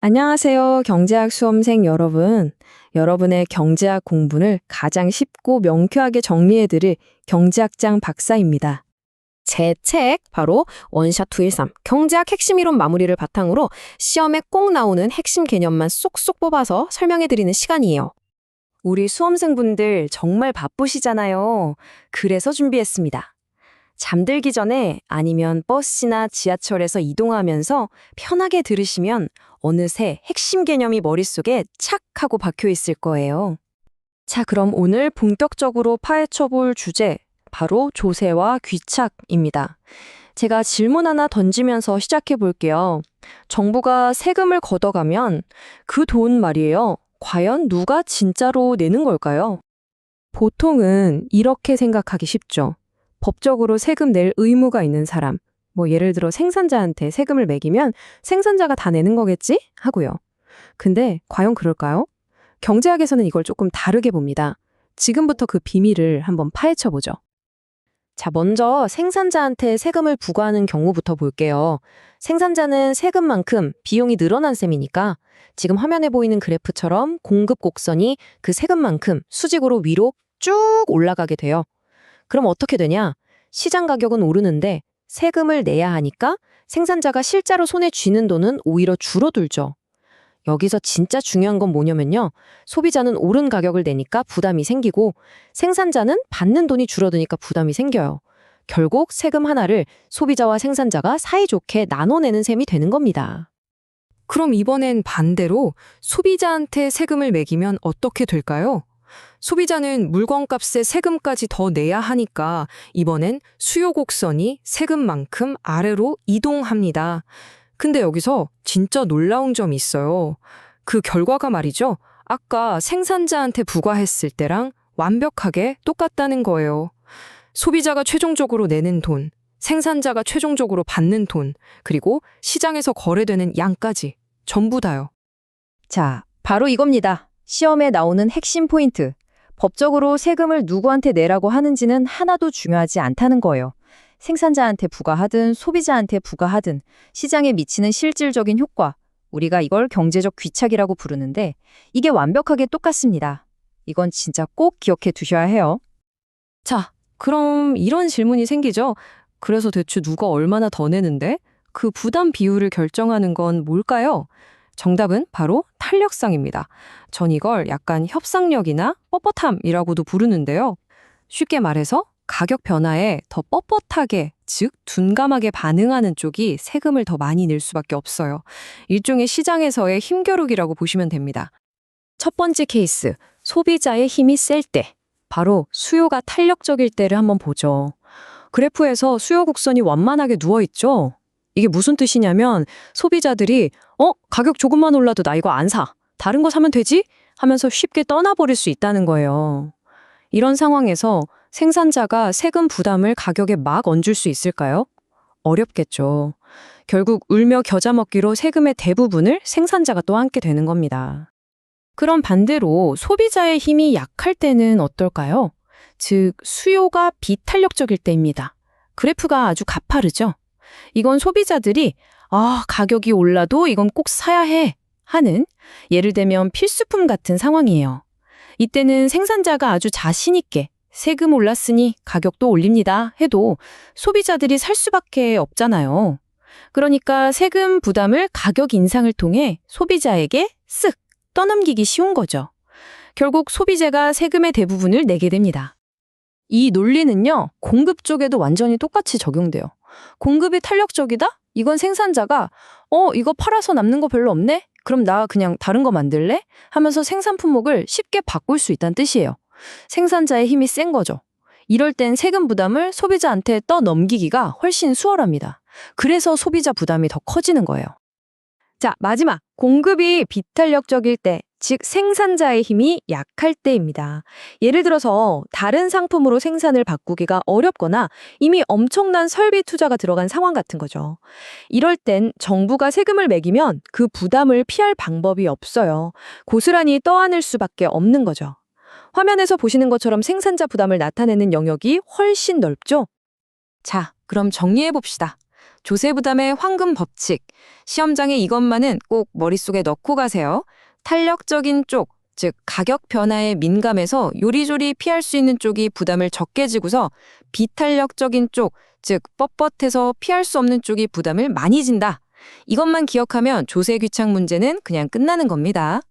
안녕하세요, 경제학 수험생 여러분. 여러분의 경제학 공부를 가장 쉽고 명쾌하게 정리해드릴 경제학장 박사입니다. 제 책 바로 원샷 213 경제학 핵심 이론 마무리를 바탕으로 시험에 꼭 나오는 핵심 개념만 쏙쏙 뽑아서 설명해드리는 시간이에요. 우리 수험생분들 정말 바쁘시잖아요. 그래서 준비했습니다. 잠들기 전에 아니면 버스나 지하철에서 이동하면서 편하게 들으시면 어느새 핵심 개념이 머릿속에 착 하고 박혀 있을 거예요. 자, 그럼 오늘 본격적으로 파헤쳐볼 주제, 바로 조세와 귀착입니다. 제가 질문 하나 던지면서 시작해 볼게요. 정부가 세금을 걷어가면 그 돈 말이에요. 과연 누가 진짜로 내는 걸까요? 보통은 이렇게 생각하기 쉽죠. 법적으로 세금 낼 의무가 있는 사람, 예를 들어 생산자한테 세금을 매기면 생산자가 다 내는 거겠지? 하고요. 근데 과연 그럴까요? 경제학에서는 이걸 조금 다르게 봅니다. 지금부터 그 비밀을 한번 파헤쳐 보죠. 자, 먼저 생산자한테 세금을 부과하는 경우부터 볼게요. 생산자는 세금만큼 비용이 늘어난 셈이니까 지금 화면에 보이는 그래프처럼 공급 곡선이 그 세금만큼 수직으로 위로 쭉 올라가게 돼요. 그럼 어떻게 되냐? 시장 가격은 오르는데 세금을 내야 하니까 생산자가 실제로 손에 쥐는 돈은 오히려 줄어들죠. 여기서 진짜 중요한 건 뭐냐면요. 소비자는 오른 가격을 내니까 부담이 생기고 생산자는 받는 돈이 줄어드니까 부담이 생겨요. 결국 세금 하나를 소비자와 생산자가 사이좋게 나눠내는 셈이 되는 겁니다. 그럼 이번엔 반대로 소비자한테 세금을 매기면 어떻게 될까요? 소비자는 물건값에 세금까지 더 내야 하니까 이번엔 수요 곡선이 세금만큼 아래로 이동합니다. 근데 여기서 진짜 놀라운 점이 있어요. 그 결과가 말이죠. 아까 생산자한테 부과했을 때랑 완벽하게 똑같다는 거예요. 소비자가 최종적으로 내는 돈, 생산자가 최종적으로 받는 돈, 그리고 시장에서 거래되는 양까지 전부 다요. 자, 바로 이겁니다. 시험에 나오는 핵심 포인트. 법적으로 세금을 누구한테 내라고 하는지는 하나도 중요하지 않다는 거예요. 생산자한테 부과하든 소비자한테 부과하든 시장에 미치는 실질적인 효과, 우리가 이걸 경제적 귀착이라고 부르는데 이게 완벽하게 똑같습니다. 이건 진짜 꼭 기억해 두셔야 해요. 자, 그럼 이런 질문이 생기죠. 그래서 대체 누가 얼마나 더 내는데? 그 부담 비율을 결정하는 건 뭘까요? 정답은 바로 탄력성입니다. 전 이걸 약간 협상력이나 뻣뻣함이라고도 부르는데요. 쉽게 말해서 가격 변화에 더 뻣뻣하게, 즉 둔감하게 반응하는 쪽이 세금을 더 많이 낼 수밖에 없어요. 일종의 시장에서의 힘겨루기라고 보시면 됩니다. 첫 번째 케이스, 소비자의 힘이 셀 때, 바로 수요가 탄력적일 때를 한번 보죠. 그래프에서 수요 곡선이 완만하게 누워있죠? 이게 무슨 뜻이냐면 소비자들이 가격 조금만 올라도 나 이거 안 사. 다른 거 사면 되지? 하면서 쉽게 떠나버릴 수 있다는 거예요. 이런 상황에서 생산자가 세금 부담을 가격에 막 얹을 수 있을까요? 어렵겠죠. 결국 울며 겨자 먹기로 세금의 대부분을 생산자가 또 안게 되는 겁니다. 그럼 반대로 소비자의 힘이 약할 때는 어떨까요? 즉, 수요가 비탄력적일 때입니다. 그래프가 아주 가파르죠? 이건 소비자들이 가격이 올라도 이건 꼭 사야 해 하는, 예를 들면 필수품 같은 상황이에요. 이때는 생산자가 아주 자신 있게 세금 올랐으니 가격도 올립니다 해도 소비자들이 살 수밖에 없잖아요. 그러니까 세금 부담을 가격 인상을 통해 소비자에게 쓱 떠넘기기 쉬운 거죠. 결국 소비자가 세금의 대부분을 내게 됩니다. 이 논리는요, 공급 쪽에도 완전히 똑같이 적용돼요. 공급이 탄력적이다? 이건 생산자가 이거 팔아서 남는 거 별로 없네? 그럼 나 그냥 다른 거 만들래? 하면서 생산 품목을 쉽게 바꿀 수 있다는 뜻이에요. 생산자의 힘이 센 거죠. 이럴 땐 세금 부담을 소비자한테 떠넘기기가 훨씬 수월합니다. 그래서 소비자 부담이 더 커지는 거예요. 자, 마지막, 공급이 비탄력적일 때, 즉 생산자의 힘이 약할 때입니다. 예를 들어서 다른 상품으로 생산을 바꾸기가 어렵거나 이미 엄청난 설비 투자가 들어간 상황 같은 거죠. 이럴 땐 정부가 세금을 매기면 그 부담을 피할 방법이 없어요. 고스란히 떠안을 수밖에 없는 거죠. 화면에서 보시는 것처럼 생산자 부담을 나타내는 영역이 훨씬 넓죠? 자, 그럼 정리해 봅시다. 조세 부담의 황금 법칙. 시험장에 이것만은 꼭 머릿속에 넣고 가세요. 탄력적인 쪽, 즉 가격 변화에 민감해서 요리조리 피할 수 있는 쪽이 부담을 적게 지고서 비탄력적인 쪽, 즉 뻣뻣해서 피할 수 없는 쪽이 부담을 많이 진다. 이것만 기억하면 조세 귀착 문제는 그냥 끝나는 겁니다.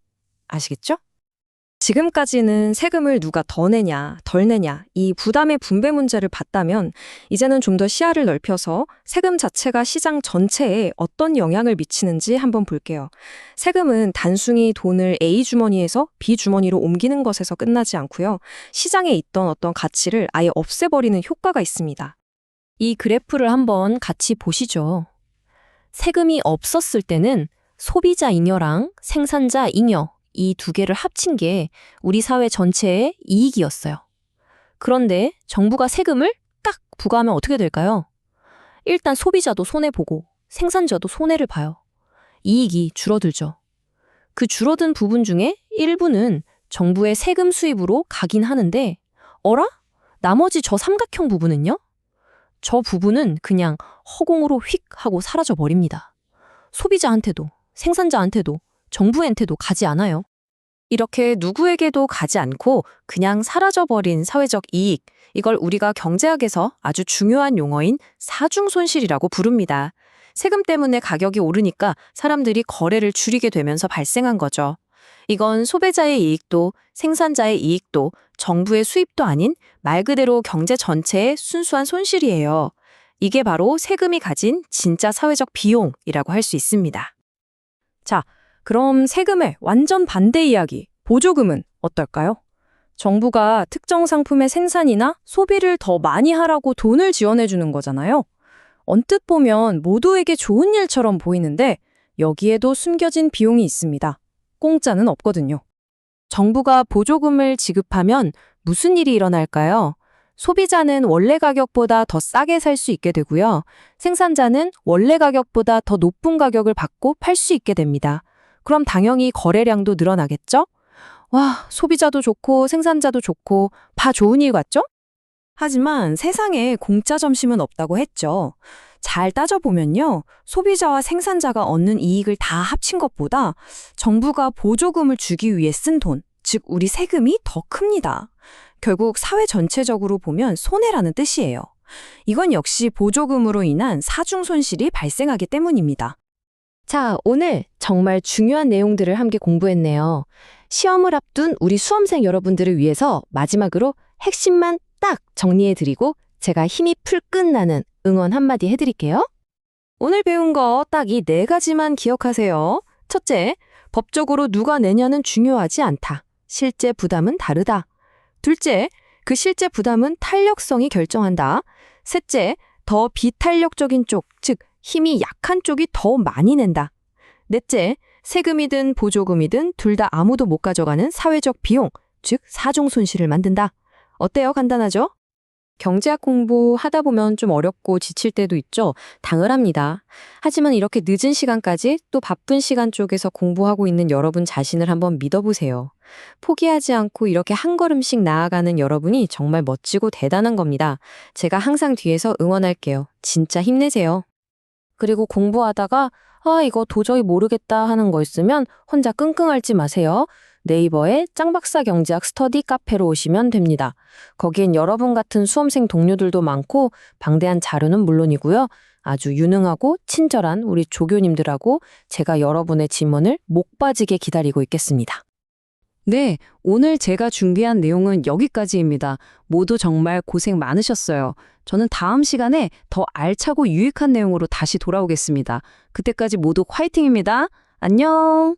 아시겠죠? 지금까지는 세금을 누가 더 내냐, 덜 내냐, 이 부담의 분배 문제를 봤다면 이제는 좀 더 시야를 넓혀서 세금 자체가 시장 전체에 어떤 영향을 미치는지 한번 볼게요. 세금은 단순히 돈을 A 주머니에서 B 주머니로 옮기는 것에서 끝나지 않고요. 시장에 있던 어떤 가치를 아예 없애버리는 효과가 있습니다. 이 그래프를 한번 같이 보시죠. 세금이 없었을 때는 소비자 잉여랑 생산자 잉여, 이 두 개를 합친 게 우리 사회 전체의 이익이었어요. 그런데 정부가 세금을 딱 부과하면 어떻게 될까요? 일단 소비자도 손해보고 생산자도 손해를 봐요. 이익이 줄어들죠. 그 줄어든 부분 중에 일부는 정부의 세금 수입으로 가긴 하는데 어라? 나머지 저 삼각형 부분은요? 저 부분은 그냥 허공으로 휙 하고 사라져 버립니다. 소비자한테도 생산자한테도 정부한테도 가지 않아요. 이렇게 누구에게도 가지 않고 그냥 사라져버린 사회적 이익, 이걸 우리가 경제학에서 아주 중요한 용어인 사중손실이라고 부릅니다. 세금 때문에 가격이 오르니까 사람들이 거래를 줄이게 되면서 발생한 거죠. 이건 소비자의 이익도 생산자의 이익도 정부의 수입도 아닌 말 그대로 경제 전체의 순수한 손실이에요. 이게 바로 세금이 가진 진짜 사회적 비용이라고 할 수 있습니다. 자, 그럼 세금의 완전 반대 이야기, 보조금은 어떨까요? 정부가 특정 상품의 생산이나 소비를 더 많이 하라고 돈을 지원해 주는 거잖아요. 언뜻 보면 모두에게 좋은 일처럼 보이는데 여기에도 숨겨진 비용이 있습니다. 공짜는 없거든요. 정부가 보조금을 지급하면 무슨 일이 일어날까요? 소비자는 원래 가격보다 더 싸게 살 수 있게 되고요. 생산자는 원래 가격보다 더 높은 가격을 받고 팔 수 있게 됩니다. 그럼 당연히 거래량도 늘어나겠죠? 와, 소비자도 좋고 생산자도 좋고 다 좋은 일 같죠? 하지만 세상에 공짜 점심은 없다고 했죠. 잘 따져보면요. 소비자와 생산자가 얻는 이익을 다 합친 것보다 정부가 보조금을 주기 위해 쓴 돈, 즉 우리 세금이 더 큽니다. 결국 사회 전체적으로 보면 손해라는 뜻이에요. 이건 역시 보조금으로 인한 사중손실이 발생하기 때문입니다. 자, 오늘 정말 중요한 내용들을 함께 공부했네요. 시험을 앞둔 우리 수험생 여러분들을 위해서 마지막으로 핵심만 딱 정리해드리고 제가 힘이 풀끝 나는 응원 한마디 해드릴게요. 오늘 배운 거 딱 이 4가지만 기억하세요. 첫째, 법적으로 누가 내냐는 중요하지 않다. 실제 부담은 다르다. 둘째, 그 실제 부담은 탄력성이 결정한다. 셋째, 더 비탄력적인 쪽, 즉 힘이 약한 쪽이 더 많이 낸다. 넷째, 세금이든 보조금이든 둘 다 아무도 못 가져가는 사회적 비용, 즉 사중손실을 만든다. 어때요? 간단하죠? 경제학 공부하다 보면 좀 어렵고 지칠 때도 있죠. 당연합니다. 하지만 이렇게 늦은 시간까지 또 바쁜 시간 쪽에서 공부하고 있는 여러분 자신을 한번 믿어보세요. 포기하지 않고 이렇게 한 걸음씩 나아가는 여러분이 정말 멋지고 대단한 겁니다. 제가 항상 뒤에서 응원할게요. 진짜 힘내세요. 그리고 공부하다가 이거 도저히 모르겠다 하는 거 있으면 혼자 끙끙 앓지 마세요. 네이버에 짱박사 경제학 스터디 카페로 오시면 됩니다. 거기엔 여러분 같은 수험생 동료들도 많고 방대한 자료는 물론이고요. 아주 유능하고 친절한 우리 조교님들하고 제가 여러분의 질문을 목 빠지게 기다리고 있겠습니다. 네, 오늘 제가 준비한 내용은 여기까지입니다. 모두 정말 고생 많으셨어요. 저는 다음 시간에 더 알차고 유익한 내용으로 다시 돌아오겠습니다. 그때까지 모두 화이팅입니다. 안녕!